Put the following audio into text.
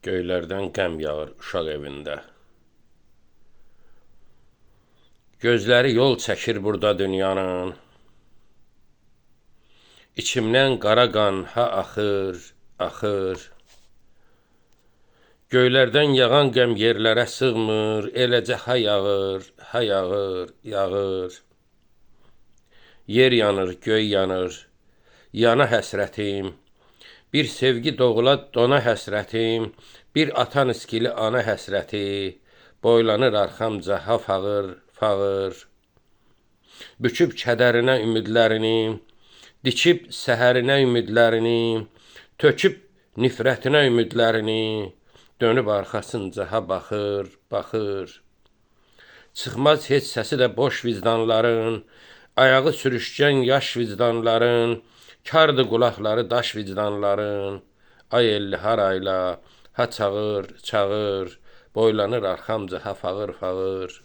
Göylərdən qəm yağır uşaq evində. Gözləri yol çəkir burada dünyanın. İçimdən qara qan ha axır, axır. Göylərdən yağan qəm yerlərə sığmır, eləcə ha yağır, ha yağır, yağır. Yer yanır, göy yanır, yana həsrətim. Bir sevgi doğula dona həsrətim, bir atan iskili ana həsrəti, boylanır arxamca ha fağır, fağır. Büküb kədərinə ümidlərini, dikib səhərinə ümidlərini, töküb nifrətinə ümidlərini, dönüb arxasınca ha baxır, baxır. Çıxmaz heç səsi də boş vicdanların, ayağı sürüşkən yaş vicdanların, kardı qulaqları daş vicdanların, ay elli harayla, ha çağır, çağır, boylanır arxamca ha fağır, fağır.